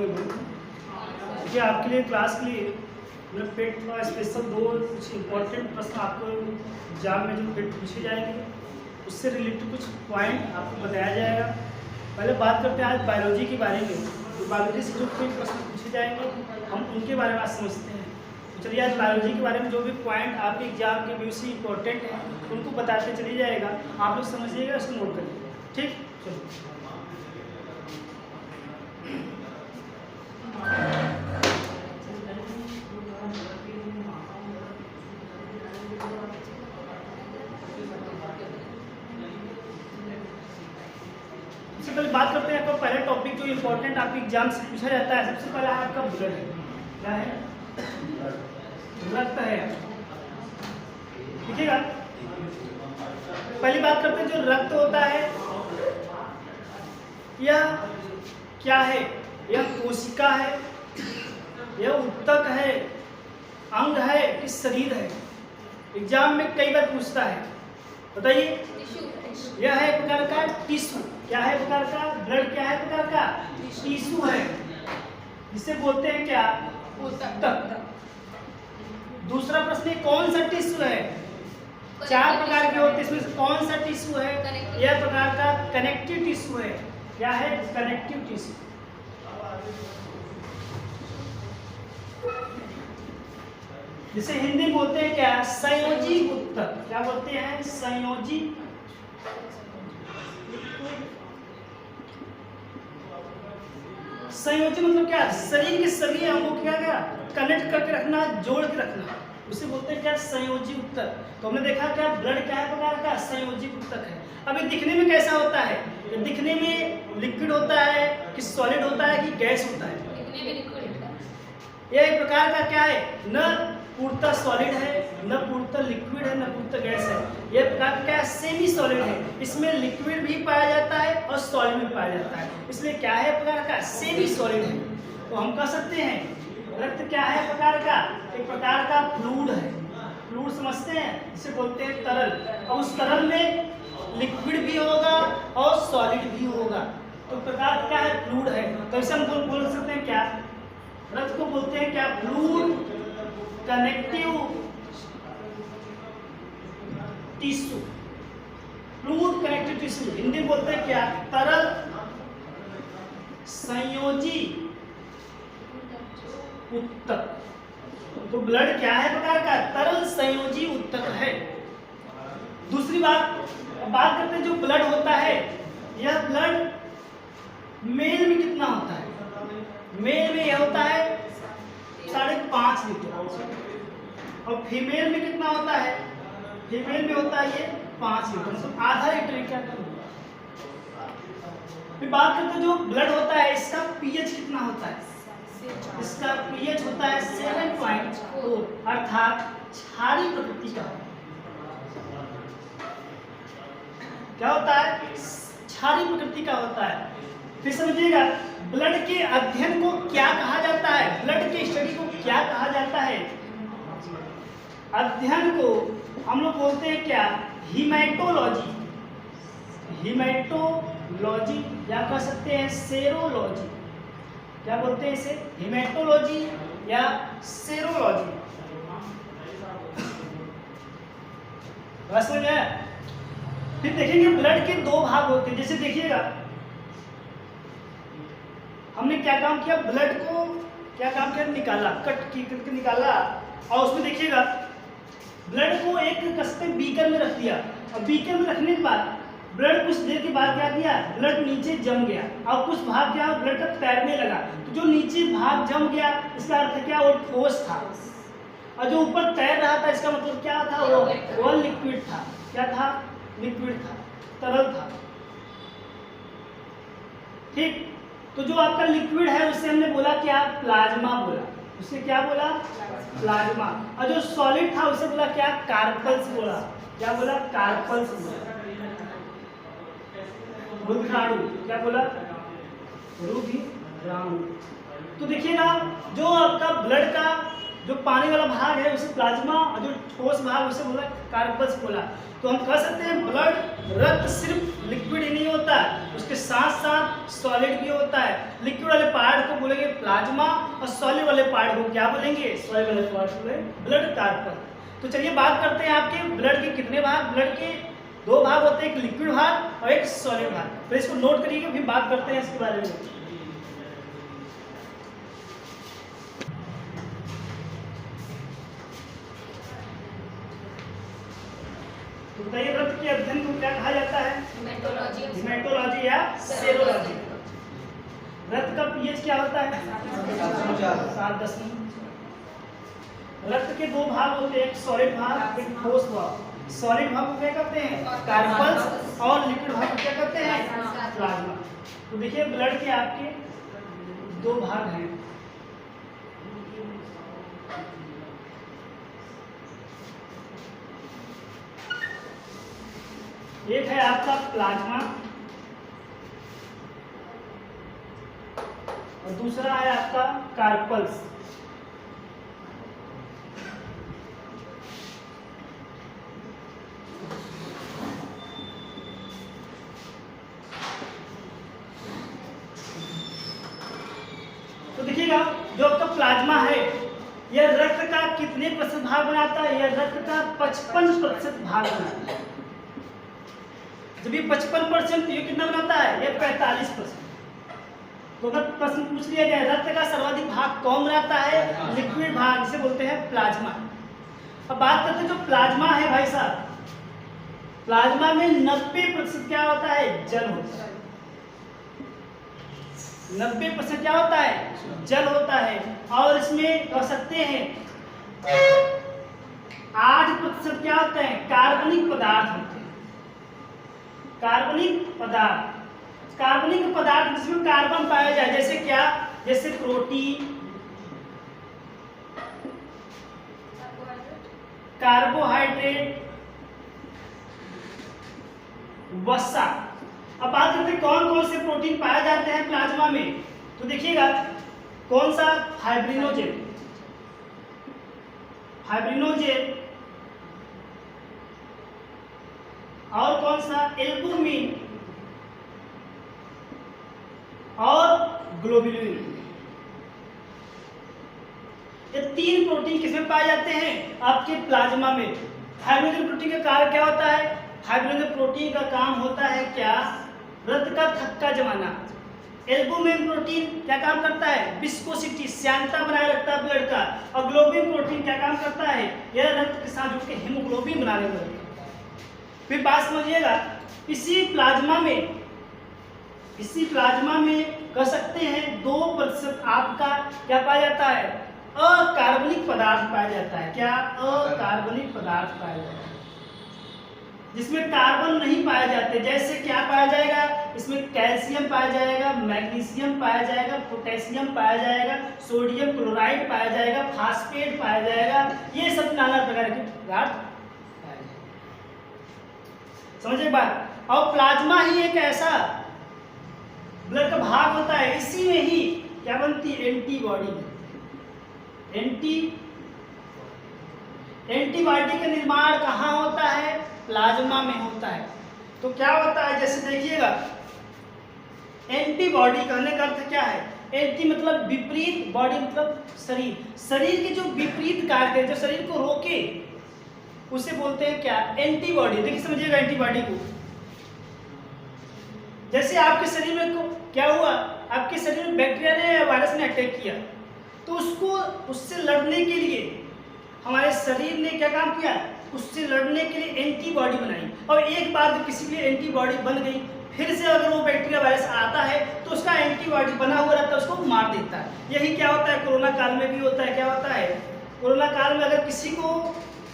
देखिए आपके लिए क्लास के लिए मतलब पेट का स्पेशल दो कुछ इम्पोर्टेंट प्रश्न आपको एग्जाम में जो पेट पूछे जाएंगे उससे रिलेटेड कुछ पॉइंट आपको बताया जाएगा। पहले बात करते हैं आज बायोलॉजी के बारे में। तो बायोलॉजी से जो कोई प्रश्न पूछे जाएंगे हम उनके बारे में आज समझते हैं। तो चलिए आज बायोलॉजी के बारे में जो भी पॉइंट आपके एग्जाम के व्यू से इम्पोर्टेंट है उनको बताते चलिए जाएगा, आप लोग समझिएगा, उसको नोट करिए। ठीक, चलो। सबसे पहले बात करते हैं आपका पहला टॉपिक जो इम्पोर्टेंट आपके एग्जाम से पूछा जाता है। सबसे पहला है आपका ब्लड है। क्या है? रक्त है। देखिएगा पहली बात करते हैं जो रक्त होता है यह क्या है? यह कोशिका है, यह ऊतक है, अंग है कि शरीर है? एग्जाम में कई बार पूछता है, बताइए। यह है एक प्रकार का टिश्यू। क्या है प्रकार का? ब्लड क्या है प्रकार का? टिश्यू है, जिसे बोलते हैं क्या? ऊतक। दूसरा प्रश्न कौन सा टिश्यू है? चार प्रकार के होते हैं, इसमें से कौन सा टिश्यू है? यह प्रकार का कनेक्टिव टिश्यू है। क्या है? Connective tissue. जिसे हिंदी बोलते हैं क्या? संयोजी ऊतक। क्या बोलते हैं? संयोजी। संयोजी मतलब क्या? शरीर के सभी अंगों को क्या कनेक्ट करके रखना, जोड़ के रखना, उसे बोलते हैं क्या? संयोजी ऊतक। तो हमने देखा क्या ब्लड क्या है प्रकार का? संयोजी ऊतक है। अब ये दिखने में कैसा होता है? ये दिखने में लिक्विड होता है कि सॉलिड होता है कि गैस होता है? यह एक प्रकार का क्या है? न पूर्णतः सॉलिड है, न पूर्णतः लिक्विड है, न पूर्णतः गैस है। यह प्रकार का क्या है? सेमी सॉलिड है। इसमें लिक्विड भी पाया जाता है और सॉलिड भी पाया जाता है, इसलिए क्या है प्रकार का? सेमी सॉलिड है। तो हम कह सकते हैं रक्त क्या है प्रकार का? एक प्रकार का फ्लूइड है। फ्लूइड समझते हैं, जिसे बोलते हैं तरल। और उस तरल में लिक्विड भी होगा और सॉलिड भी होगा, तो प्रकार क्या है? फ्लूइड है। तो इसे हम बोल सकते हैं क्या? रक्त को बोलते हैं क्या? Fluid connective tissue. Fluid connective tissue Hindi बोलते हैं क्या? तरल संयोजी ऊतक। तो ब्लड क्या है प्रकार का? तरल संयोजी ऊतक है। दूसरी बात करते हैं जो ब्लड होता है, यह ब्लड मेल में कितना होता है? मेल में यह होता है 5.5 लीटर, और फीमेल में कितना होता है? फीमेल में होता है ये 5 लीटर, मतलब आधा लीटर। क्या फिर बात करते हैं जो ब्लड होता है इसका पीएच कितना होता है? इसका पीएच होता है 7.4, अर्थात क्षारीय प्रकृति का। क्या होता है? क्षारीय प्रकृति का होता है। फिर समझिएगा ब्लड के अध्ययन को क्या कहा जाता है? ब्लड के स्टडी को क्या कहा जाता है? अध्ययन को हम लोग बोलते हैं क्या? हीमेटोलॉजी। हीमेटोलॉजी या कह सकते हैं सेरोलॉजी। क्या बोलते हैं इसे? हीमेटोलॉजी या सेरोलॉजी। बस हो गया। फिर देखेंगे ब्लड के दो भाग होते हैं। जैसे देखिएगा हमने क्या काम किया? ब्लड को क्या काम किया? निकाला, करके निकाला, और उसमें देखिएगा ब्लड को एक कसते बीकर में रख दिया। और बीकर में रखने के बाद ब्लड कुछ देर के बाद क्या किया? ब्लड नीचे जम गया और कुछ भाग क्या ब्लड का तैरने लगा। तो जो नीचे भाग जम गया इसका अर्थ क्या? वो ठोस था, और जो ऊपर तैर रहा था इसका मतलब क्या था? वो लिक्विड था। क्या था? लिक्विड था, तरल था। ठीक, तो जो आपका लिक्विड है उसे हमने बोला क्या? प्लाज्मा बोला। उसे क्या बोला? प्लाज्मा। और जो सॉलिड था उसे बोला क्या? कार्पल्स बोला। क्या बोला? कार्पल्स बोला। रुधिराणु। क्या बोला? रुधिराणु। तो देखिएगा जो आपका ब्लड का जो पानी वाला भाग है उसे प्लाज्मा, और जो ठोस भाग उसे बोला कार्पल्स बोला। तो हम कह सकते हैं ब्लड रक्त सिर्फ लिक्विड ही नहीं होता, उसके साथ साथ सॉलिड भी होता है। लिक्विड वाले पार्ट को बोलेंगे प्लाज्मा और सॉलिड वाले पार्ट को क्या बोलेंगे? सॉलिड वाले पार्ट को ब्लड कार्पल। तो चलिए बात करते हैं आपके ब्लड के कितने भाग। ब्लड के दो भाग होते हैं, एक लिक्विड भाग और एक सॉलिड भाग। तो इसको नोट करिएगा, फिर बात करते हैं इसके बारे में। तो बताइए रक्त के अध्ययन को क्या कहा जाता है? हेमेटोलॉजी या सेरोलॉजी। रक्त का पीएच क्या होता है? 7.0। रक्त के दो भाग होते हैं, एक सॉलिड भाग एक ठोस भाग। सॉलिड भाग को क्या कहते हैं? कार्पल्स। और लिक्विड भाग को क्या कहते हैं? प्लाज्मा। तो देखिए ब्लड के आपके दो भाग हैं, एक है आपका प्लाज्मा और दूसरा है आपका कार्पल्स। तो देखिएगा जो आपका प्लाज्मा है यह रक्त का कितने प्रतिशत भाग बनाता है? यह रक्त का 55% भाग बनाता है। जब ये 55% ये कितना बनाता है? ये 45%। तो अगर प्रश्न पूछ लिया जाए रक्त का सर्वाधिक भाग कौन बनाता है? लिक्विड भाग, जिसे बोलते हैं प्लाज्मा। अब बात करते हैं जो प्लाज्मा है भाई साहब, प्लाज्मा में 90% क्या होता है? जल होता है। 90% क्या होता है? जल होता है। और इसमें कह सकते हैं 8% क्या होते हैं? कार्बनिक पदार्थ होते हैं। कार्बनिक पदार्थ, कार्बनिक पदार्थ जिसमें कार्बन पाया जाए, जैसे क्या? जैसे प्रोटीन, कार्बोहाइड्रेट, वसा। अब बात करते हैं कौन कौन से प्रोटीन पाए जाते हैं प्लाज्मा में। तो देखिएगा कौन सा? Fibrinogen, fibrinogen. और कौन सा? एल्बुमिन और ग्लोबुलिन। ये तीन प्रोटीन किसमें पाए जाते हैं? आपके प्लाज्मा में। फाइब्रिनोजेन प्रोटीन का कार्य क्या होता है? फाइब्रिनोजेन प्रोटीन का काम होता है क्या? रक्त का थक्का जमाना। एल्बुमिन प्रोटीन क्या काम करता है? विस्कोसिटी, श्यानता बनाए रखता है ब्लड का। और ग्लोबुलिन प्रोटीन क्या काम करता है? यह रक्त के साथ जुड़ के हीमोग्लोबिन बनाने लगता है। फिर बात समझिएगा, इसी प्लाज्मा में कह सकते हैं 2% आपका क्या पाया जाता है? अकार्बनिक पदार्थ पाया जाता है। क्या? अकार्बनिक पदार्थ पाया जाता है, जिसमें कार्बन नहीं पाए जाते। जैसे क्या पाया जाएगा? इसमें कैल्शियम पाया जाएगा, मैग्नीशियम पाया जाएगा, पोटेशियम पाया जाएगा, सोडियम क्लोराइड पाया जाएगा, फास्फेट पाया जाएगा। ये सब नाना प्रकार के पदार्थ समझे बात। और प्लाज्मा ही एक ऐसा ब्लड का भाग होता है, इसी में ही क्या बनती है? एंटीबॉडी। एंटीबॉडी का निर्माण कहाँ होता है? प्लाज्मा में होता है। तो क्या होता है? जैसे देखिएगा एंटीबॉडी कहने का अर्थ क्या है? एंटी मतलब विपरीत, बॉडी मतलब शरीर। शरीर के जो विपरीत कार्य जो शरीर को रोके उसे बोलते हैं क्या? एंटीबॉडी। देखिए समझिएगा एंटीबॉडी को। जैसे आपके शरीर में क्या हुआ? आपके शरीर में बैक्टीरिया ने या वायरस ने अटैक किया, तो उससे लड़ने के लिए हमारे शरीर ने क्या काम किया? उससे लड़ने के लिए एंटीबॉडी बनाई। और एक बार जब किसी के लिए एंटीबॉडी बन गई, फिर से अगर वो बैक्टीरिया वायरस आता है तो उसका एंटीबॉडी बना हुआ रहता है, उसको मार देता है। यही क्या होता है? कोरोना काल में भी होता है। क्या होता है? कोरोना काल में अगर किसी को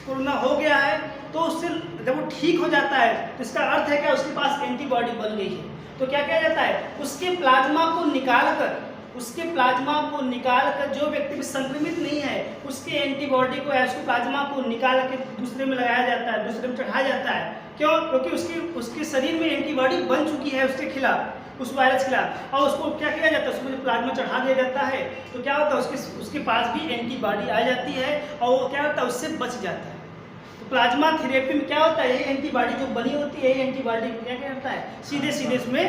कोरोना हो गया है तो उससे जब वो ठीक हो जाता है तो इसका अर्थ है क्या? उसके पास एंटीबॉडी बन गई है। तो क्या किया जाता है? उसके प्लाज्मा को निकाल कर जो व्यक्ति में संक्रमित नहीं है उसके एंटीबॉडी को या उसके प्लाज्मा को निकाल के दूसरे में लगाया जाता है, दूसरे में चढ़ाया जाता है। क्यों? क्योंकि उसके शरीर में एंटीबॉडी बन चुकी है उसके खिलाफ, उस वायरस के खिलाफ। और उसको क्या किया जाता है? उसको प्लाज्मा चढ़ा दिया जाता है। तो क्या होता है? उसके पास भी एंटीबॉडी आ जाती है और वो क्या होता है? उससे बच जाता है। तो प्लाज्मा थेरेपी में क्या होता है? ये एंटीबॉडी जो बनी होती है, एंटीबॉडी क्या करता है? सीधे उसमें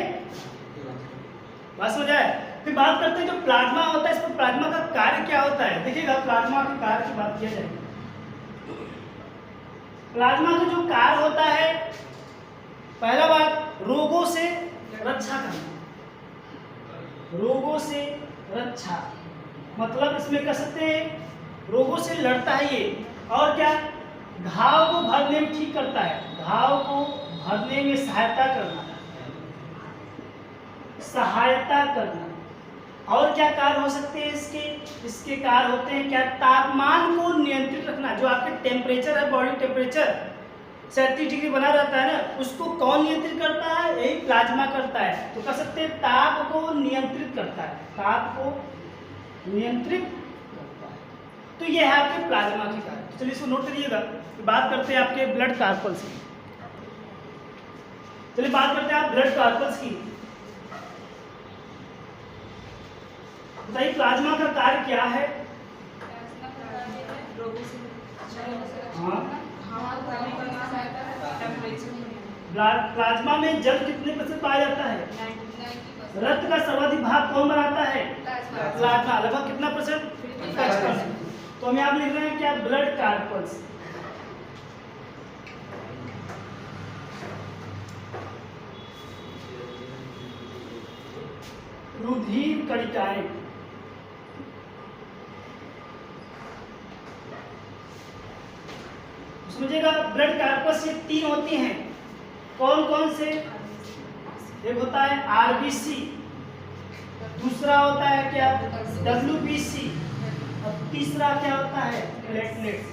बात समझ आए। फिर बात करते हैं जो प्लाज्मा होता है, इसमें प्लाज्मा का कार्य क्या होता है। देखिएगा प्लाज्मा के कार्य की बात किया जाए, प्लाज्मा का जो कार्य होता है, पहला बात रोगों से रक्षा करना, रोगों से रक्षा मतलब इसमें कह सकते हैं रोगों से लड़ता है ये। और क्या, घाव को भरने में ठीक करता है, घाव को भरने में सहायता करना, सहायता करना। और क्या कार्य हो सकते हैं इसके, इसके कार्य होते हैं क्या, तापमान को नियंत्रित रखना। जो आपके टेम्परेचर है, बॉडी टेम्परेचर 37 डिग्री बना रहता है ना, उसको कौन नियंत्रित करता है, यही प्लाज्मा करता है। तो कह सकते हैं ताप को नियंत्रित करता है, ताप को नियंत्रित करता है। तो ये है आपके प्लाज्मा के कार्य। तो चलिए इसको नोट करिएगा। बात करते हैं आपके ब्लड कार्पल्स की। चलिए बात करते हैं आप ब्लड कार्पल्स की। बताइए प्लाज्मा का कार्य क्या है। हाँ, प्लाज्मा में जल कितने प्रतिशत पाया जाता है। रक्त का सर्वाधिक भाग कौन बनाता है, प्लाज्मा, लगभग कितना परसेंट, 50%। तो हम यहाँ लिख रहे हैं क्या, ब्लड कार्पल्स। रुधिर कणिकाएं, समझिएगा ब्लड कार्पस ये 3 होती हैं। कौन कौन से, एक होता है आरबीसी, दूसरा होता है क्या डब्ल्यूबीसी, और तीसरा क्या होता है प्लेटलेट्स।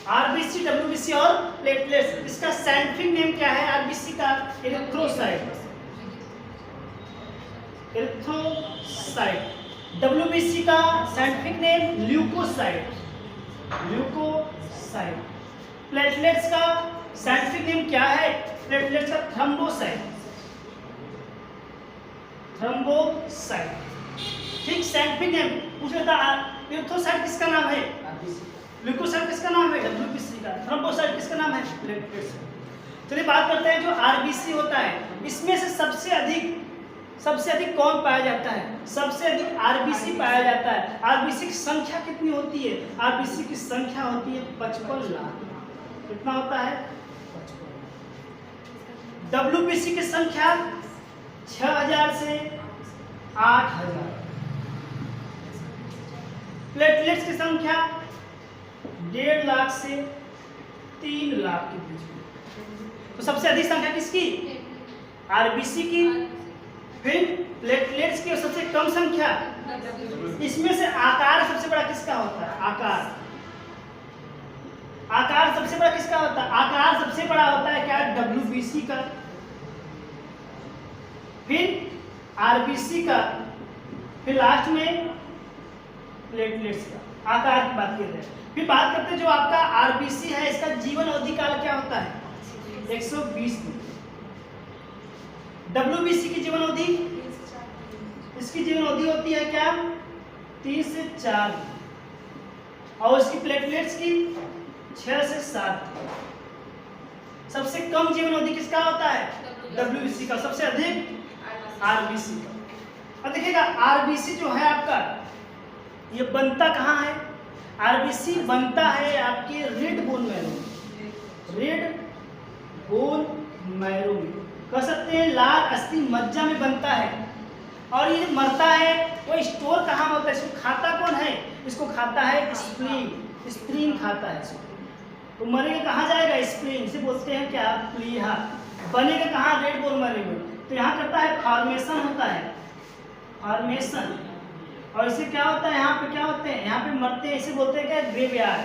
आरबीसी, डब्ल्यूबीसी और प्लेटलेट्स। इसका साइंटिफिक नेम क्या है आरबीसी का, एरिथ्रोसाइट, एरिथ्रोसाइट। डब्ल्यूबीसी का scientific name leucocyte, leucocyte. Platelets का साइंटिफिक नेम क्या है, प्लेटलेट्स का थ्रोम्बोसाइट, थ्रोम्बोसाइट। ठीक, साइंटिफिक नेम पूछ लेता, एरिथ्रोसाइट किसका नाम है, ल्यूकोसाइट किसका नाम है, डब्ल्यूबीसी का। थ्रोम्बोसाइट किसका नाम है, प्लेटलेट्स। चलिए बात करते हैं जो आरबीसी होता है, इसमें से सबसे अधिक कौन पाया जाता है, सबसे अधिक आरबीसी पाया जाता है। आरबीसी की संख्या कितनी होती है, आरबीसी की संख्या होती है 55 लाख। कितना होता है, 55। डब्ल्यूबीसी की संख्या 6000 से 8000। प्लेटलेट्स की संख्या 1.5 लाख से 3 लाख के बीच में। तो सबसे अधिक संख्या किसकी, आरबीसी की, फिर प्लेटलेट्स की, और सबसे कम संख्या। इसमें से आकार सबसे बड़ा किसका होता है, आकार सबसे बड़ा किसका होता है, आकार सबसे बड़ा होता है क्या, डब्ल्यूबीसी का, फिर आरबीसी का, फिर लास्ट में प्लेटलेट्स का। आकार की बात करते हैं। फिर बात करते हैं जो आपका आरबीसी है, इसका जीवन अवधि काल क्या होता है, 120 दिन। डब्ल्यूबीसी की जीवन अवधि, इसकी जीवन अवधि होती है क्या, 3 से 4 दिन। और इसकी प्लेटलेट्स की 6 से 7। सबसे कम जीवन अवधि किसका होता है, डब्ल्यूबीसी का, सबसे अधिक आरबीसी का। अब देखिएगा आरबीसी जो है आपका, ये बनता कहाँ है, आरबीसी बनता है आपके रेड बोन मैरो में, रेड बोन मैरो में, कह सकते हैं लाल अस्थि मज्जा में बनता है। और ये मरता है वो स्टोर कहाँ होता है, इसको खाता कौन है, इसको खाता है स्प्लीन, स्प्लीन खाता है इसको। तो मरेगा कहाँ जाएगा, स्प्लीन, इसे बोलते हैं क्या, प्लीहा। बनेगा कहाँ, रेड बोन मैरो में। तो यहाँ करता है फॉर्मेशन होता है, फॉर्मेशन। और इसे क्या होता है, यहाँ पे क्या होते हैं, यहाँ पे मरते हैं, इसे बोलते हैं क्या, ग्रेव यार्ड,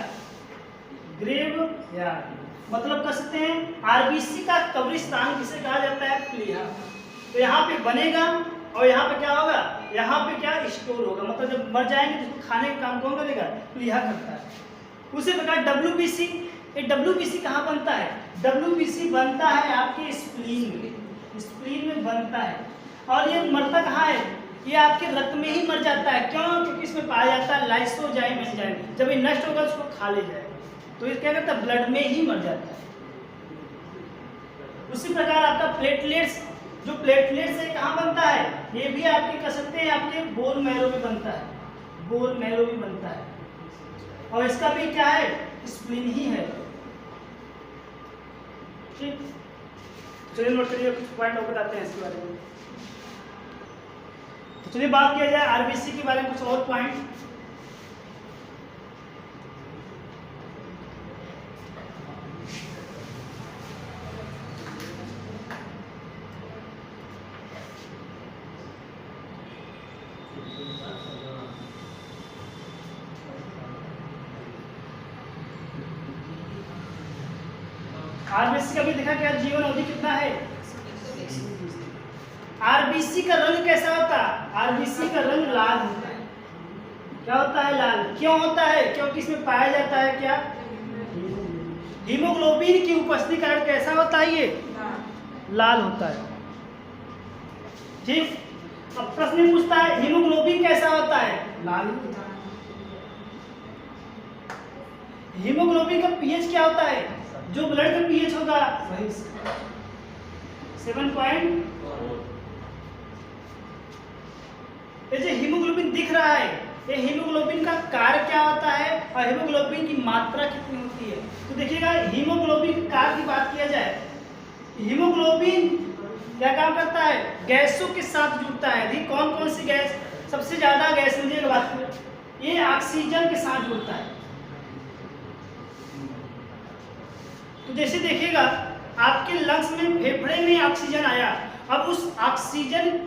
ग्रेव यार्ड। मतलब कह सकते हैं आरबीसी का कब्रिस्तान किसे कहा जाता है, प्लीहा। तो यहाँ पे बनेगा और यहाँ पे क्या होगा, यहाँ पे क्या स्टोर होगा। मतलब जब मर जाएंगे तो इसको खाने का काम कौन करेगा, प्लीहा करता है। उसी प्रकार डब्ल्यूबीसी, ये डब्ल्यूबीसी कहाँ बनता है, डब्ल्यूबीसी बनता है आपके स्प्लीन में, स्प्लीन में बनता है। और ये मरता कहाँ है, ये आपके रक्त में ही मर जाता है। क्यों, क्योंकि इसमें पाया जाता है लाइसोजाइम एंजाइम। जब ये नष्ट होगा उसको खा ले जाएगा, तो ये क्या करता है, ब्लड में ही मर जाता है। उसी प्रकार आपका प्लेटलेट्स, जो प्लेटलेट से कहाँ बनता है, ये भी आपके कह सकते हैं आपके बोन मैरो में बनता है, बोन मैरो में बनता है। और इसका भी क्या है, स्प्लीन ही है। ठीक, चलिए नोट करिए, कुछ पॉइंट और बताते हैं इसके बारे में। तो चलिए बात किया जाए आरबीसी के बारे में, कुछ और पॉइंट। आरबीसी का भी देखा क्या जीवन अवधि कितना है। आरबीसी का रंग कैसा होता है, आरबीसी का रंग लाल होता है। क्या होता है, लाल। क्यों होता है, क्योंकि इसमें पाया जाता है क्या, हीमोग्लोबिन की उपस्थिति का कारण कैसा होता है, ये लाल होता है। ठीक, अब प्रश्न पूछता है हीमोग्लोबिन कैसा होता है, लाल होता है। हीमोग्लोबिन का पीएच क्या होता है, जो ब्लड का पीएच होगा वही 7.4। ये जो हीमोग्लोबिन दिख रहा है, ये हीमोग्लोबिन का कार्य क्या होता है और हीमोग्लोबिन की मात्रा कितनी होती है। तो देखिएगा हीमोग्लोबिन कार्य की बात किया जाए, हीमोग्लोबिन क्या काम करता है, गैसों के साथ जुड़ता है। देखिए कौन कौन सी गैस, सबसे ज्यादा गैस मुझे बात करें, ये ऑक्सीजन के साथ जुड़ता है। तो जैसे देखिएगा आपके लंग्स में, फेफड़े में ऑक्सीजन आया, अब उस ऑक्सीजन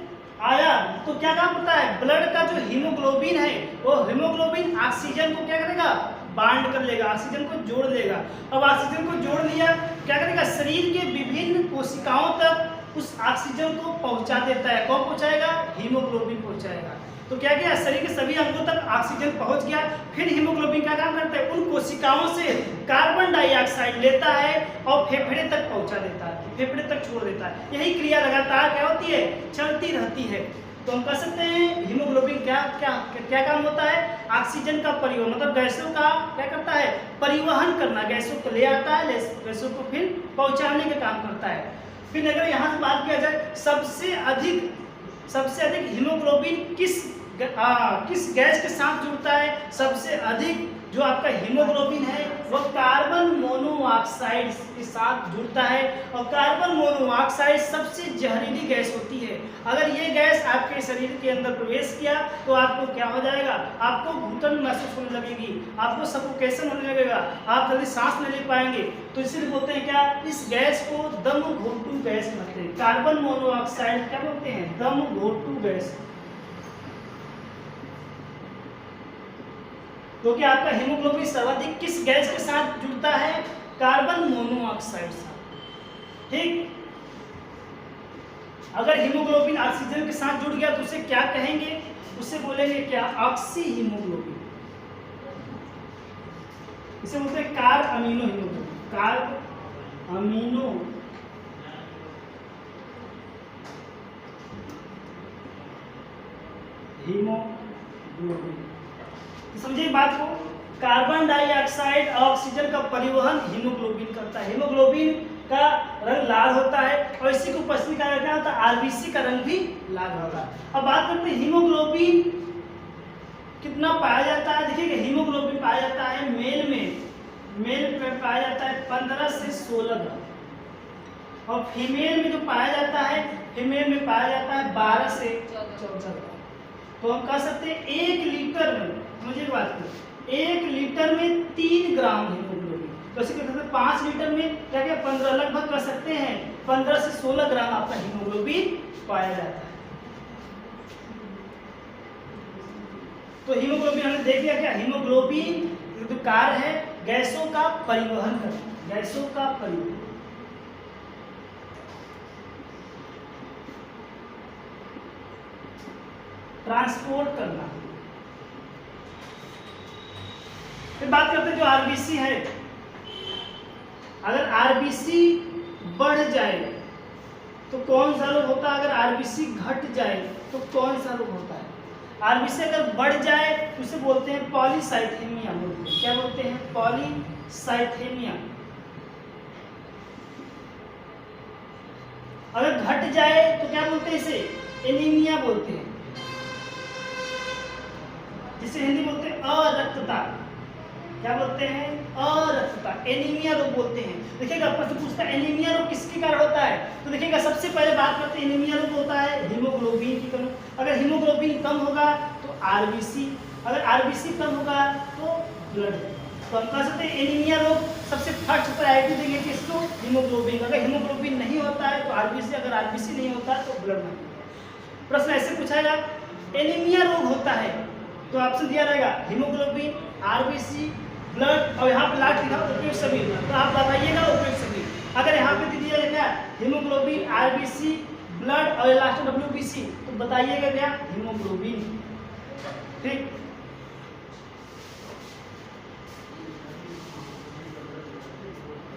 आया तो क्या काम करता है, ब्लड का जो हीमोग्लोबिन है वो हीमोग्लोबिन ऑक्सीजन को क्या करेगा, बाइंड कर लेगा, ऑक्सीजन को जोड़ देगा। अब ऑक्सीजन को जोड़ लिया, क्या करेगा, शरीर के विभिन्न कोशिकाओं तक उस ऑक्सीजन को पहुंचा देता है। कौन पहुंचाएगा, हीमोग्लोबिन पहुंचाएगा। तो क्या किया, शरीर के सभी अंगों तक ऑक्सीजन पहुंच गया। फिर हीमोग्लोबिन क्या काम करता है, उन कोशिकाओं से कार्बन डाइऑक्साइड लेता है और फेफड़े तक पहुंचा देता है, फेफड़े तक छोड़ देता है। यही क्रिया लगातार क्या होती है, चलती रहती है। तो हम कह सकते हैं हीमोग्लोबिन क्या क्या क्या काम होता है, ऑक्सीजन का परिवहन, मतलब गैसों का क्या करता है, परिवहन करना, गैसों को ले आता है, गैसों को फिर पहुंचाने का काम करता है। फिर अगर यहाँ से बात किया जाए सबसे अधिक हीमोग्लोबिन किस गैस के साथ जुड़ता है, सबसे अधिक जो आपका हीमोग्लोबिन है वो कार्बन मोनोऑक्साइड के साथ जुड़ता है। और कार्बन मोनोऑक्साइड सबसे जहरीली गैस होती है। अगर ये गैस आपके शरीर के अंदर प्रवेश किया तो आपको क्या हो जाएगा, आपको घुटन महसूस होने लगेगी, आपको सफोकेशन होने लगेगा, आप जल्दी सांस नहीं ले पाएंगे। तो इसीलिए बोलते हैं क्या, इस गैस को दम घोटू गैस कहते हैं। कार्बन मोनोऑक्साइड क्या बोलते हैं, दम घोटू गैस। क्योंकि आपका हीमोग्लोबिन सर्वाधिक किस गैस के साथ जुड़ता है, कार्बन मोनोऑक्साइड साथ। ठीक, अगर हीमोग्लोबिन ऑक्सीजन के साथ जुड़ गया तो उसे क्या कहेंगे, उसे बोलेंगे क्या, ऑक्सी हीमोग्लोबिन। इसे बोलते हैं car amino haemoglobin, car amino haemoglobin. समझिए बात को, कार्बन डाइऑक्साइड और ऑक्सीजन का परिवहन हीमोग्लोबिन करता है। हीमोग्लोबिन का रंग लाल होता है और इसी को उपस्थिति का क्या होता है, आरबीसी का रंग भी लाल होता है। अब बात करते हैं हीमोग्लोबिन कितना पाया जाता है। देखिए हीमोग्लोबिन पाया जाता है मेल में पाया जाता है 15 से 16 ग्राम, और फीमेल में जो पाया जाता है, फीमेल में पाया जाता है 12 से 14 ग्राम। तो हम कह सकते हैं 1 लीटर में, मुझे बात करें, 1 लीटर में 3 ग्राम हीमोग्लोबिन। तो इसे कहते हैं 5 लीटर में क्या क्या 15, लगभग कह सकते हैं 15 से 16 ग्राम आपका हीमोग्लोबिन पाया जाता है। तो हीमोग्लोबिन हमने देख लिया क्या, हीमोग्लोबिन जो कार्य है गैसों का परिवहन करना, गैसों का परिवहन। ट्रांसपोर्ट करना। फिर बात करते हैं जो आरबीसी है, अगर आरबीसी बढ़ जाए तो कौन सा रोग होता है, अगर आरबीसी घट जाए तो कौन सा रोग होता है। आरबीसी अगर बढ़ जाए तो उसे बोलते हैं पॉलीसाइथेमिया बोलते हैं। क्या बोलते हैं, पॉलीसाइथेमिया। अगर घट जाए तो क्या बोलते हैं इसे? एनीमिया बोलते हैं, जिसे हिंदी बोलते हैं अरक्तता। क्या बोलते हैं? अरक्तता, एनीमिया रोग बोलते हैं। देखिएगा प्रश्न पूछता है एनीमिया रोग किसके कारण होता है, तो देखिएगा सबसे पहले बात करते हैं एनीमिया रोग होता है हीमोग्लोबिन की कमी। अगर हीमोग्लोबिन कम होगा तो आरबीसी, अगर आरबीसी कम होगा तो ब्लड। तो हम कह सकते हैं एनीमिया रोग सबसे फर्स्ट प्रायोरिटी देंगे किसको? हीमोग्लोबिन। अगर हीमोग्लोबिन नहीं होता है तो आरबीसी, अगर आरबीसी नहीं होता है तो ब्लड नहीं। प्रश्न ऐसे पूछाएगा एनीमिया रोग होता है तो ऑप्शन दिया रहेगा हीमोग्लोबिन, आरबीसी, ब्लड, और यहाँ पे लास्ट लिखा उपयुक्त सभी, तो आप बताइएगा उपयुक्त सभी। अगर यहाँ पे दे दिया जाएगा हीमोग्लोबिन, आरबीसी, ब्लड और लास्ट डब्ल्यूबीसी, तो बताइएगा क्या? हीमोग्लोबिन। ठीक,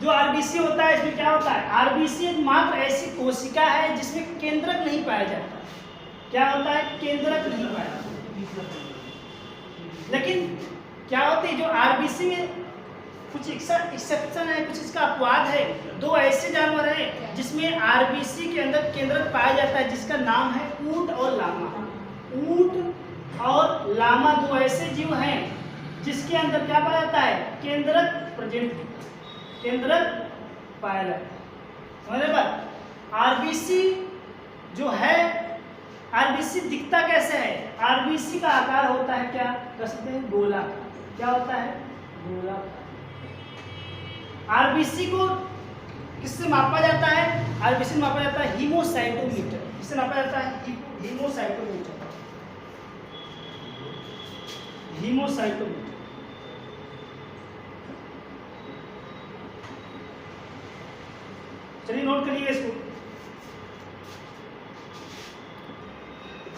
जो आरबीसी होता है इसमें क्या होता है? आरबीसी एक मात्र ऐसी कोशिका है जिसमें केंद्रक नहीं पाया जाता। क्या होता है? केंद्रक नहीं पाया जाता। लेकिन क्या होती है जो आरबीसी में कुछ एक्सेप्शन है, कुछ इसका अपवाद है। दो ऐसे जानवर हैं जिसमें आरबीसी के अंदर केंद्रक पाया जाता है, जिसका नाम है ऊंट और लामा। ऊंट और लामा दो ऐसे जीव हैं जिसके अंदर क्या पाया जाता है? केंद्रक प्रेजेंट, केंद्रक पाया जाता है। समझ रहे बात? आरबीसी जो है, आरबीसी दिखता कैसे है? आरबीसी का आकार होता है क्या? कह सकते हैं गोला। क्या होता है? गोला। आरबीसी को किससे मापा जाता है? आरबीसी में मापा जाता है हीमोसाइटोमीटर। किससे मापा जाता है? हीमोसाइटोमीटर। हीमोसाइटोमीटर। चलिए नोट करिएगा इसको।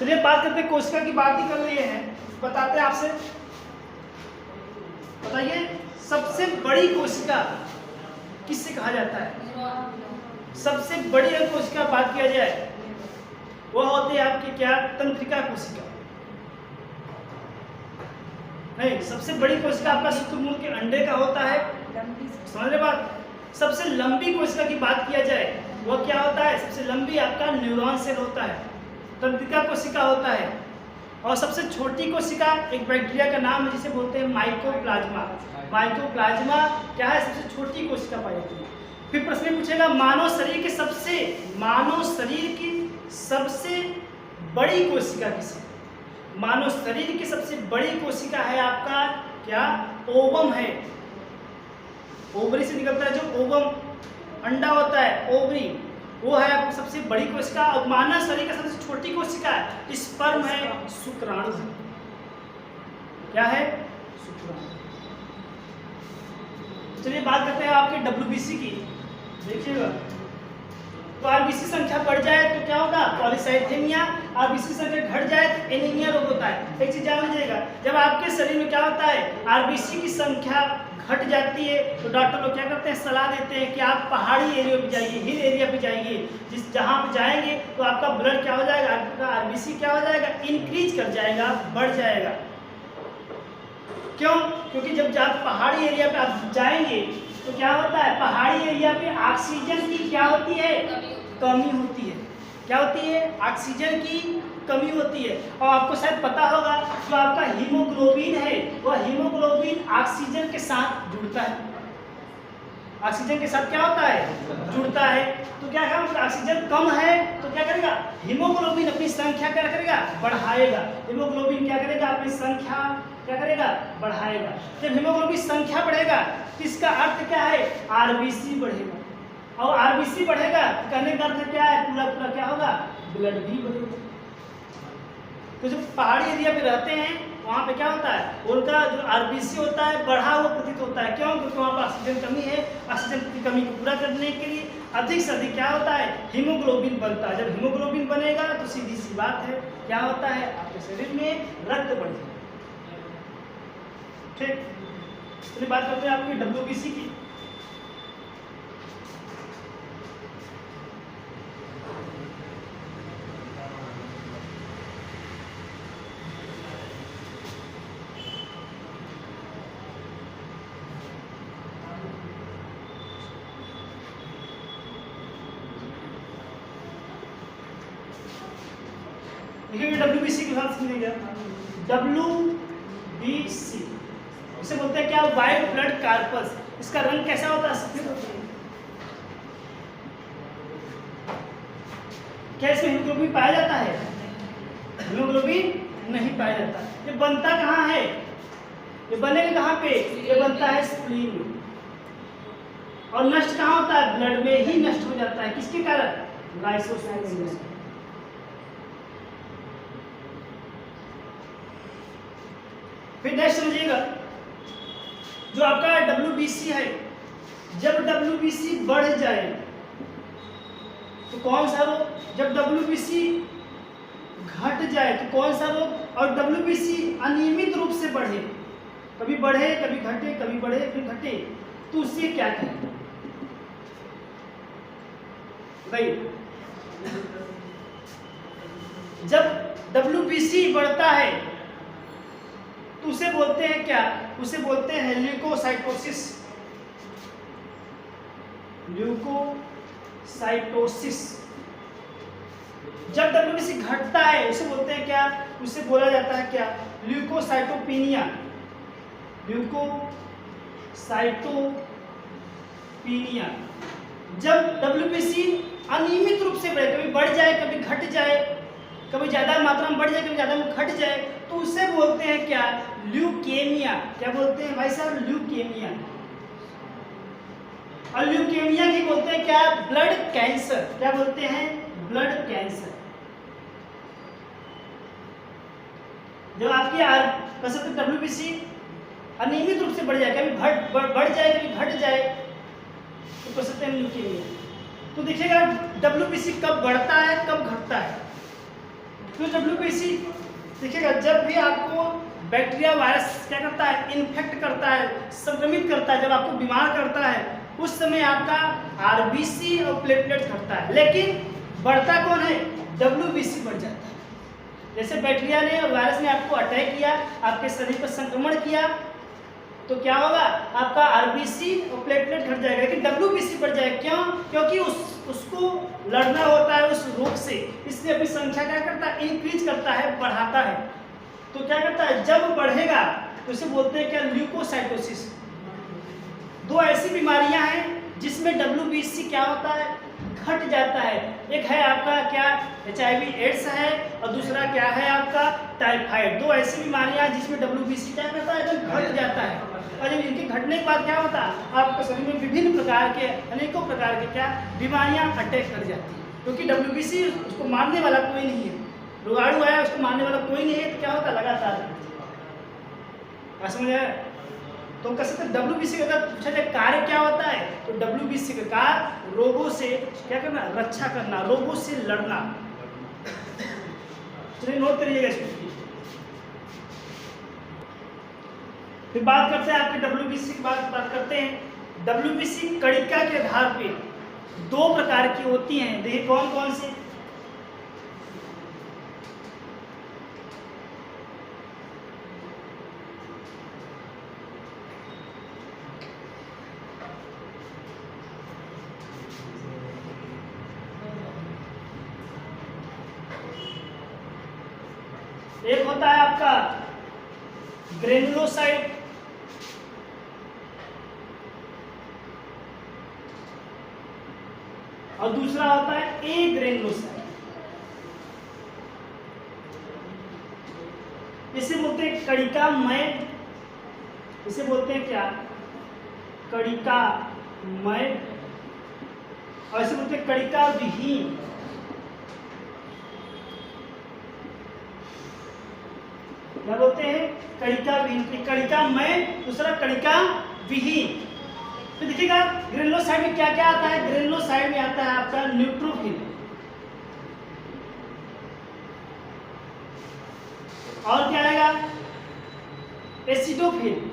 चलिए बात करते हैं, कोशिका की बात ही कर लिए हैं, बताते हैं आपसे। बताइए सबसे बड़ी कोशिका किससे कहा जाता है? सबसे बड़ी अगर कोशिका बात किया जाए वह होती है आपकी क्या? तंत्रिका कोशिका। नहीं, सबसे बड़ी कोशिका आपका शुक्रमूल के अंडे का होता है। समझ रहे बात? सबसे लंबी कोशिका की बात किया जाए वह क्या होता है? सबसे लंबी आपका न्यूरॉन सेल होता है, तंत्रिका कोशिका होता है। और सबसे छोटी कोशिका एक बैक्टीरिया का नाम है जिसे बोलते हैं माइकोप्लाज्मा। माइकोप्लाज्मा क्या है? सबसे छोटी कोशिका पाई जाती है। फिर प्रश्न पूछेगा मानव शरीर की सबसे बड़ी कोशिका किसे? मानव शरीर की सबसे बड़ी कोशिका है आपका क्या? ओवम है। ओवरी से निकलता है जो ओवम अंडा होता है, ओवरी, वो है आपको सबसे बड़ी कोशिका। और मानव शरीर का सबसे छोटी कोशिका है स्पर्म है, शुक्राणु है। क्या है? शुक्राणु। चलिए बात करते हैं आपके डब्ल्यूबीसी की। देखिएगा तो आरबीसी संख्या बढ़ जाए तो क्या होगा? पॉलीसाइथेमिया। आरबीसी संख्या घट जाए तो एनीमिया रोग होता है। एक चीज जान लीजिएगा, जब आपके शरीर में क्या होता है? आरबीसी की संख्या घट जाती है तो डॉक्टर लोग क्या करते हैं? सलाह देते हैं कि आप पहाड़ी एरिया पे जाइए, हिल एरिया पे जाइए। जहाँ पे जाएंगे तो आपका ब्लड क्या हो जाएगा? आपका आरबीसी क्या हो जाएगा? इंक्रीज कर जाएगा, बढ़ जाएगा। क्यों? क्योंकि जब आप पहाड़ी एरिया पे आप जाएंगे तो क्या होता है? पहाड़ी एरिया पे ऑक्सीजन की क्या होती है? कमी होती है। क्या होती है? ऑक्सीजन की कमी होती है। और आपको शायद पता होगा जो आपका हीमोग्लोबिन है वह हीमोग्लोबिन ऑक्सीजन के साथ जुड़ता है। ऑक्सीजन के साथ क्या होता है? जुड़ता है। तो क्या करेगा? ऑक्सीजन कम है तो क्या करेगा? हीमोग्लोबिन अपनी संख्या क्या करेगा? बढ़ाएगा। हीमोग्लोबिन क्या करेगा? अपनी संख्या क्या करेगा? बढ़ाएगा। जब हीमोग्लोबिन संख्या बढ़ेगा तो इसका अर्थ क्या है? आरबीसी बढ़ेगा। और आरबीसी बढ़ेगा तो कहने का अर्थ क्या है? पूरा पूरा क्या होगा? ब्लड भी बढ़ेगा। तो जो पहाड़ी एरिया पे रहते हैं वहाँ पे क्या होता है? उनका जो आरबीसी होता है बढ़ा हुआ प्रतीत होता है। क्यों? क्योंकि वहाँ पर ऑक्सीजन कमी है। ऑक्सीजन की कमी को पूरा करने के लिए अधिक से अधिक क्या होता है? हीमोग्लोबिन बनता है। जब हीमोग्लोबिन बनेगा तो सीधी सी बात है क्या होता है? आपके शरीर में रक्त बढ़ जाएगा। ठीक, चलिए बात करते हैं आपकी डब्ल्यूबीसी की। देखिए WBC के साथ समझिएगा, WBC इसे बोलते हैं क्या, वाइट ब्लड कार्पस। इसका रंग कैसा होता है, सफेद होता है। क्या इसमें हीमोग्लोबिन पाया जाता है, हीमोग्लोबिन नहीं पाया जाता। ये बनता कहाँ है, ये बनेगा कहाँ पे, ये बनता है स्प्लीन में। और नष्ट कहाँ होता है, ब्लड में ही नष्ट हो जाता है। किसके कारण, लाइसोसोम। फिर नेक्स्ट समझिएगा, जो आपका WBC है, जब WBC बढ़ जाए तो कौन सा रोग, जब WBC घट जाए तो कौन सा रोग, और WBC अनियमित रूप से बढ़े, कभी बढ़े कभी घटे, कभी बढ़े फिर घटे, तो उससे क्या करें भाई। जब WBC बढ़ता है तो उसे बोलते हैं क्या, उसे बोलते हैं ल्यूकोसाइटोसिस। ल्यूकोसाइटोसिस। जब WBC घटता है उसे बोलते हैं क्या, उसे बोला जाता है क्या, ल्यूकोसाइटोपिनिया। ल्यूकोसाइटोपिनिया। जब WBC अनियमित रूप से बढ़े, कभी बढ़ जाए कभी घट जाए, कभी ज्यादा मात्रा में बढ़ जाए कभी ज्यादा में घट जाए, तो उसे बोलते हैं क्या, ल्यूकेमिया। क्या बोलते हैं भाई साहब, ल्यूकेमिया। और ल्यूकेमिया की बोलते हैं क्या, ब्लड कैंसर। क्या बोलते हैं, ब्लड कैंसर। जब आपकी WBC अनियमित रूप से बढ़ जाए, कभी बढ़ जाए कभी घट जाए, तो कह सकते हैं ल्यूकेमिया। तो देखिएगा WBC कब बढ़ता है कब घटता है। तो WBC देखिएगा, जब भी आपको बैक्टीरिया वायरस क्या करता है, इन्फेक्ट करता है, संक्रमित करता है, जब आपको बीमार करता है, उस समय आपका RBC और प्लेटलेट घटता है। लेकिन बढ़ता कौन है, WBC बढ़ जाता है। जैसे बैक्टीरिया ने और वायरस ने आपको अटैक किया, आपके शरीर पर संक्रमण किया, तो क्या होगा, आपका RBC और प्लेटलेट घट जाएगा, लेकिन WBC बढ़ जाएगा। क्यों, क्योंकि उसको लड़ना होता है उस रोग से, इसलिए अपनी संख्या क्या करता है, इंक्रीज करता है, बढ़ाता है। तो क्या करता है, जब बढ़ेगा तो उसे बोलते हैं क्या, ल्यूकोसाइटोसिस। दो ऐसी बीमारियां हैं जिसमें WBC क्या होता है, घट जाता है। एक है आपका क्या, HIV एड्स है, और दूसरा क्या है आपका, टाइफाइड। दो ऐसी बीमारियां हैं जिसमें WBC क्या करता है, घट जाता है। और जब इनके घटने के बाद क्या होता है, आपके शरीर में विभिन्न प्रकार के, अनेकों प्रकार के क्या बीमारियां अटैक कर जाती हैं। क्योंकि WBC उसको मारने वाला कोई नहीं है, रोगाणु है उसको मारने वाला कोई नहीं है, तो क्या होता है, लगातार समझ आया। तो कह सकते WBC का पूछा जाए कार्य क्या होता है, तो WBC का कार्य रोगों से क्या करना, रक्षा करना, रोगों से लड़ना। चलिए नोट करिएगा इसको। फिर बात करते हैं आपके WBC की बात करते हैं। WBC कणिका के आधार पे दो प्रकार की होती हैं। देखिए कौन कौन सी, एक होता है आपका ग्रेनुलोसाइट, और दूसरा होता है ए ग्रेनुलोसाइट। इसे बोलते हैं कणिकामय, इसे बोलते हैं क्या, कणिकामय, और इसे बोलते हैं कणिका विहीन। क्या बोलते हैं, कणिका विहीन। कणिकामय, दूसरा कणिका विहीन। तो देखिएगा ग्रेनुलोसाइट में क्या क्या आता है, ग्रेनुलोसाइट में आता है आपका न्यूट्रोफिल, और क्या आएगा, एसिडोफिल।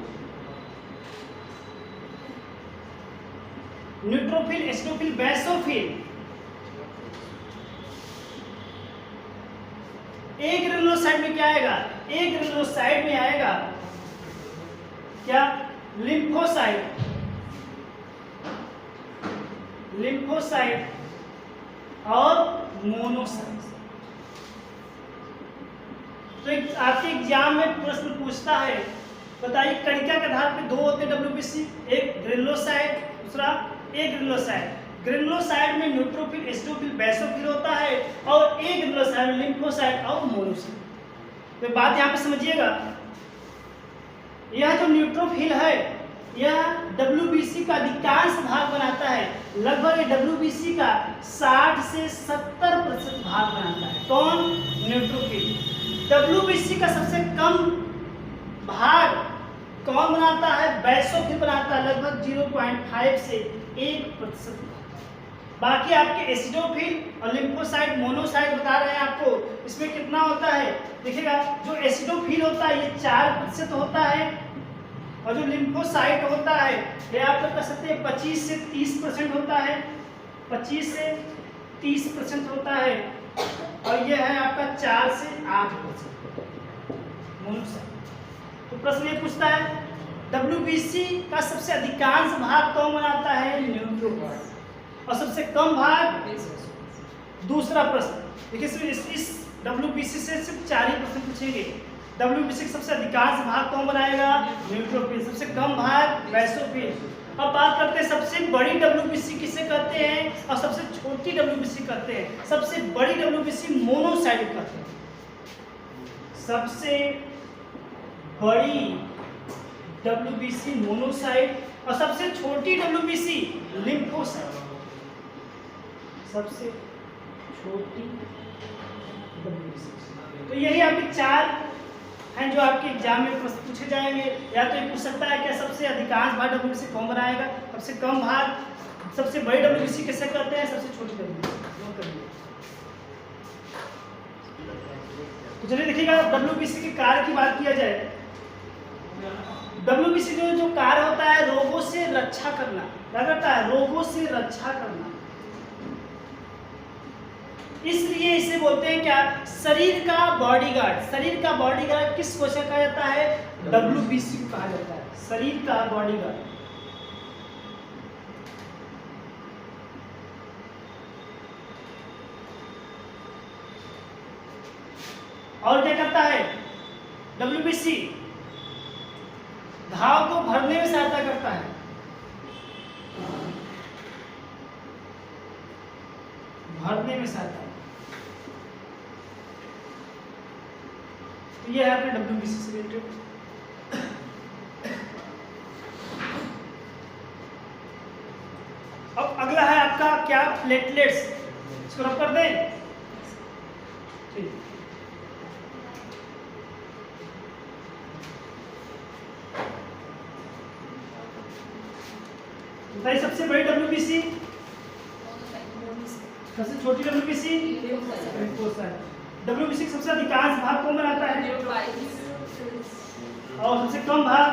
Neutrophil, acidophil, basophil. एक ग्रेनुलोसाइट में क्या आएगा, एक ग्रेनुलोसाइट में आएगा क्या, लिम्फोसाइट, लिम्फोसाइट और मोनोसाइट। तो आपके एग्जाम में प्रश्न पूछता है, बताइए कणिका के आधार पे 2 होते हैं WBC, एक ग्रेनुलोसाइट, दूसरा एग्रेनुलोसाइट। ग्रेनुलोसाइट में न्यूट्रोफिल, एसिडोफिल, बेसोफिल होता है और एग्रेनुलोसाइट में लिम्फोसाइट और मोनोसाइट। तो बात यहाँ पे समझिएगा, यह जो न्यूट्रोफिल है यह WBC का अधिकांश भाग बनाता है। लगभग WBC का 60 से 70% भाग बनाता है। कौन? न्यूट्रोफिल। WBC का सबसे कम भाग कौन बनाता है? बेसोफिल बनाता है, लगभग 0.5 से 1%। बाकी आपके एसिडोफिल और लिम्फोसाइट, मोनोसाइट बता रहे हैं आपको, इसमें कितना होता है देखिएगा। जो एसिडोफिल होता है ये 4% होता है और जो लिम्फोसाइट होता है ये आप लोग कह सकते हैं 25 से 30% होता है, 25 से 30% होता है और ये है आपका 4 से 8% मोनोसाइट। तो प्रश्न ये पूछता है WBC का सबसे अधिकांश भाग कौन बनाता है? न्यूट्रोफिल। और सबसे कम भाग? दूसरा प्रश्न देखिए, इस WBC से सिर्फ 4 ही प्रश्न पूछेंगे। WBC का सबसे अधिकांश भाग कौन बनाएगा? न्यूट्रोफिल। सबसे कम भाग? बेसोफिल। अब बात करते हैं सबसे बड़ी WBC किसे कहते हैं और सबसे छोटी WBC कहते हैं। सबसे बड़ी WBC मोनोसाइट कहते हैं। सबसे बड़ी WBC मोनोसाइट और सबसे छोटी WBC लिम्फोसाइट। सबसे छोटी WBC। तो यही आपके 4 हैं जो आपके एग्जाम में प्रश्न पूछे जाएंगे। या तो ये पूछ सकता है क्या सबसे अधिकांश भाग WBC कौन बनाएगा, सबसे कम भाग, सबसे बड़ी WBC किसे कहते हैं, सबसे छोटी WBC। तो चलिए देखिएगा WBC के कार्य की बात किया जाए। WBC जो कार्य होता है रोगों से रक्षा करना। क्या करता है? रोगों से रक्षा करना। इसलिए इसे बोलते हैं क्या? शरीर का बॉडीगार्ड। शरीर का बॉडीगार्ड किस कोशिका कहा जाता है? WBC को कहा जाता है, शरीर का बॉडीगार्ड। और क्या करता है WBC? घाव को भरने में सहायता करता है। भरने में सहायता। तो ये है आपका WBC से रिलेटेड। अब अगला है आपका क्या? प्लेटलेट्स। इसको रब कर दें। ठीक, बताइए सबसे बड़ी WBC, सबसे छोटी WBC लिम्फोसाइट। WBC का सबसे अधिकांश भाग कौन बनाता है? और सबसे कम भाग?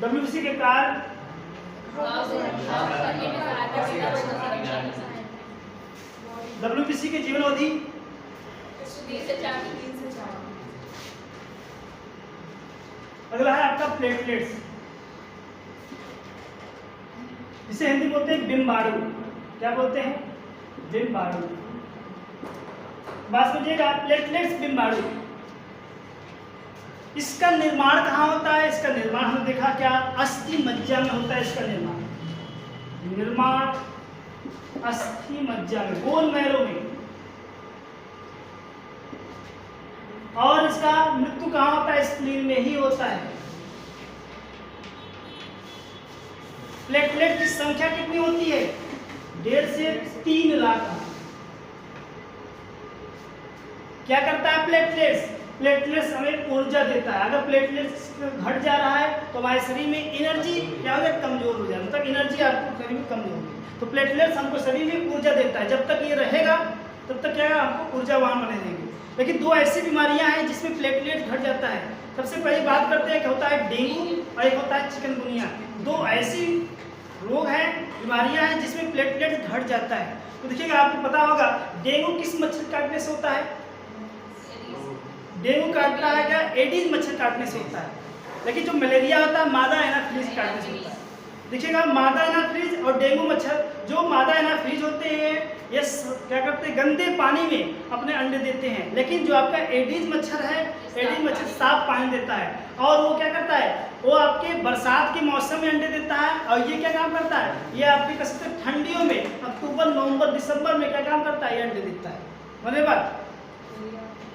WBC के कार्य? WBC के जीवन अवधि? अगला है आपका प्लेटलेट्स, इसे हिंदी बोलते हैं बिम्बाणु। क्या बोलते हैं? बिम्बाणु। बात समझिएगा, प्लेटलेट्स बिम्बाणु। इसका निर्माण कहाँ होता है? इसका निर्माण हमने देखा क्या? अस्थि मज्जा में होता है इसका निर्माण अस्थि मज्जा में, बोन मैरो में। और इसका मृत्यु कहाँ होता है? स्प्लीन में ही होता है। प्लेटलेट की संख्या कितनी होती है? 1.5 से 3 लाख। क्या करता है प्लेटलेट्स? प्लेटलेट्स हमें ऊर्जा देता है। अगर प्लेटलेट्स घट जा रहा है तो हमारे शरीर में एनर्जी क्या हो जाए? कमजोर हो जाए, मतलब एनर्जी आपको शरीर में कम होगी। तो प्लेटलेट्स हमको शरीर में ऊर्जा देता है। जब तक ये रहेगा तब तक क्या है? आपको ऊर्जावान बने रहेंगे। लेकिन 2 ऐसी बीमारियां हैं जिसमें प्लेटलेट घट जाता है। सबसे पहले बात करते हैं कि होता है डेंगू और एक होता है चिकनगुनिया। 2 ऐसी रोग हैं, बीमारियां हैं जिसमें प्लेटलेट घट जाता है। तो देखिएगा, आपको पता होगा डेंगू किस मच्छर काटने से होता है? डेंगू काटता है क्या? एडीज मच्छर काटने से होता है। लेकिन जो मलेरिया होता है मादा एनाफिलिस काटने से होता है। देखिएगा मादा एनाफ्रीज और डेंगू मच्छर, जो मादा एनाफ्रीज होते हैं ये क्या करते हैं, गंदे पानी में अपने अंडे देते हैं, लेकिन जो आपका एडीज मच्छर है, एडीज मच्छर साफ पानी देता है और वो क्या करता है, वो आपके बरसात के मौसम में अंडे देता है। और ये क्या काम करता है, ये आपके कह सकते ठंडियों में अक्टूबर नवंबर दिसंबर में क्या काम करता है, ये अंडे देता है। समझे बात?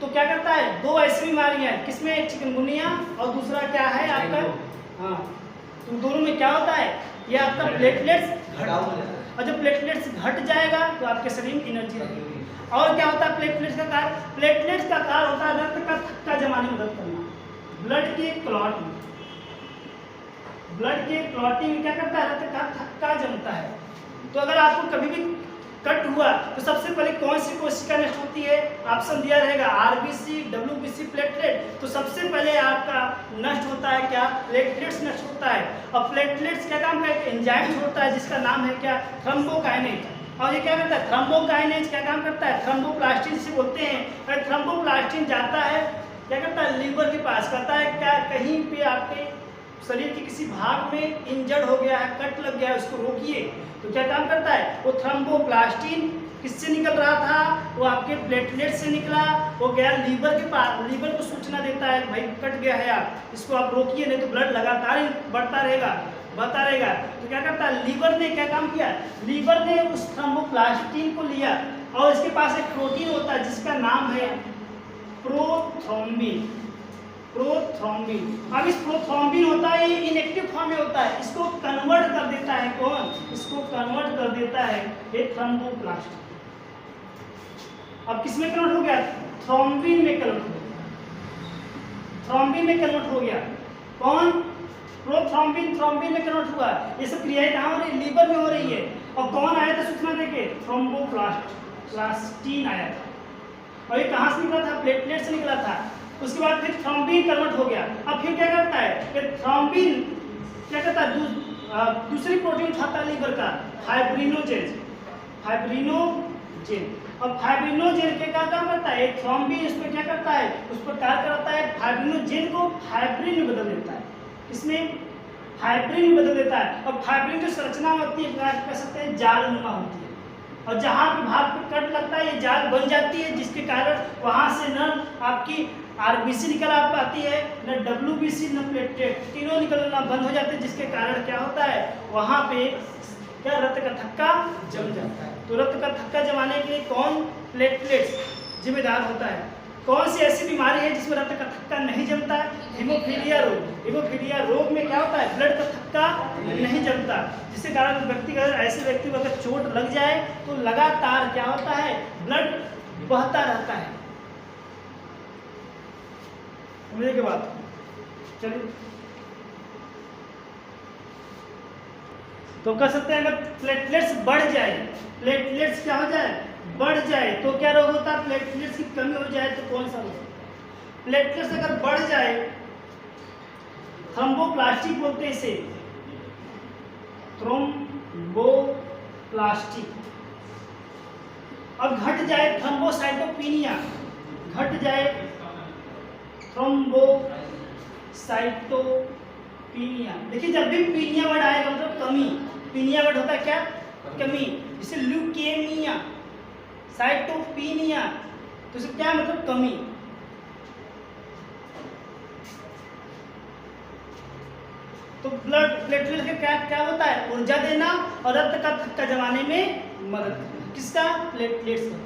तो क्या करता है, दो ऐसी बीमारियां हैं, किसमें, एक चिकनगुनिया और दूसरा क्या है आपका, हाँ, तो दोनों में क्या होता है, ये आपका प्लेटलेट्स घटा, और जब प्लेटलेट्स घट जाएगा तो आपके शरीर में एनर्जी रहेगी। और क्या होता है प्लेटलेट्स का कार्य, प्लेटलेट्स का कार्य होता है रक्त का थक्का जमाने में मदद करना, ब्लड के क्लॉट में, ब्लड के क्लॉटिंग में क्या करता है, रक्त का थक्का जमता है। तो अगर आपको कभी भी कट हुआ तो सबसे पहले कौन सी कोशिका नष्ट होती है, ऑप्शन दिया रहेगा आरबीसी, डब्ल्यूबीसी, प्लेटलेट। तो सबसे पहले आपका नष्ट होता है क्या, प्लेटलेट्स नष्ट होता है। और प्लेटलेट्स क्या काम करता है, एंजाइम छोड़ता है जिसका नाम है क्या, थ्रोम्बोकाइनेज। और ये क्या करता है, थ्रोम्बोकाइनेज क्या काम करता है, थ्रोम्बोप्लास्टिन से बोलते हैं। अगर थ्रोम्बोप्लास्टिन जाता है क्या करता है, लीवर के पास करता है क्या, कहीं पे आपके शरीर के किसी भाग में इंजर्ड हो गया है, कट लग गया है, उसको रोकिए। तो क्या काम करता है, वो थ्रोम्बोप्लास्टिन किससे निकल रहा था, वो आपके प्लेटलेट से निकला, वो गया लीवर के पास, लीवर को सूचना देता है भाई कट गया है, आप इसको आप रोकिए, नहीं तो ब्लड लगातार ही बढ़ता रहेगा, बढ़ता रहेगा। तो क्या करता है, लीवर ने क्या काम किया, लीवर ने उस थ्रोम्बोप्लास्टिन को लिया और इसके पास एक प्रोटीन होता है जिसका नाम है प्रोथ्रोम्बिन, प्रोथ्रोम्बिन। अब इस प्रोथ्रोम्बिन होता है, ये इनएक्टिव फॉर्म में होता है, इसको कन्वर्ट कर देता है कौन, इसको कन्वर्ट कर देता है ये थ्रोम्बोप्लास्टिन। अब किसमें कन्वर्ट हो गया, थ्रोम्बिन में कन्वर्ट हो गया, थ्रोम्बिन में कन्वर्ट हो गया, कौन, प्रोथ्रोम्बिन, थ्रोम्बिन में कन्वर्ट हुआ। ये सब क्रियाएं कहाँ हो रही है, लीवर में हो रही है। और कौन आया था सूचना देके, थ्रोम्बोप्लास्टिन आया था, और ये कहाँ से निकला था, प्लेटलेट से निकला था। उसके बाद फिर थ्रोम्बिन कन्वर्ट हो गया। अब फिर क्या करता है कि थ्रोम्बिन क्या करता है, दूसरी प्रोटीन उठाता है लीवर का, फाइब्रिनोजेन, फाइब्रिनोजेन। अब फाइब्रिनोजेन के क्या काम करता है, थ्रोम्बिन इस पर क्या करता है, उस पर कार्य करता है, फाइब्रिनोजेन को फाइब्रिन में बदल देता है, इसमें फाइब्रिन में बदल देता है। अब फाइब्रिन की संरचना होती है, कह सकते हैं जालनुमा होती है, और जहाँ पे भाग पे कट लगता है ये जाल बन जाती है, जिसके कारण वहाँ से न आपकी आरबीसी निकल आ पाती है, न डब्ल्यूबीसी, न प्लेटलेट, तीनों निकलना बंद हो जाते हैं, जिसके कारण क्या होता है, वहाँ पे क्या रक्त का थक्का जम जाता है। तो रक्त का थक्का जमाने के लिए कौन, प्लेटलेट्स जिम्मेदार होता है। कौन सी ऐसी बीमारी है जिसमें रक्त का थक्का नहीं जमता है, हीमोफीलिया रोग। हीमोफीलिया रोग में क्या होता है, ब्लड का थक्का नहीं जमता, जिसके कारण व्यक्ति ऐसे व्यक्ति को अगर चोट लग जाए तो लगातार क्या होता है, ब्लड बहता रहता है। समझे के बात, चलिए तो कह सकते हैं अगर प्लेटलेट्स बढ़ जाए, प्लेटलेट्स क्या हो जाए, बढ़ जाए तो क्या रोग होता है, प्लेटलेट्स की कमी हो जाए तो कौन सा रोग, प्लेटलेट्स अगर बढ़ जाए, थ्रोम्बोप्लास्टिक बोलते हैं इसे, थ्रोम्बोप्लास्टिक। अब घट जाए थ्रोम्बोसाइटोपिनिया, घट जाए थ्रोम्बोसाइटोपिनिया। देखिए जब भी पीनिया वर्ड आएगा मतलब कमी, पीनिया वर्ड होता है क्या, कमी, जैसे ल्यूकेमिया, साइटोपिनिया, तो इसे क्या मतलब कमी। तो ब्लड प्लेटलेट का क्या क्या होता है, ऊर्जा देना और रक्त का थक्का जमाने में मदद करना, किसका, प्लेटलेट्स का।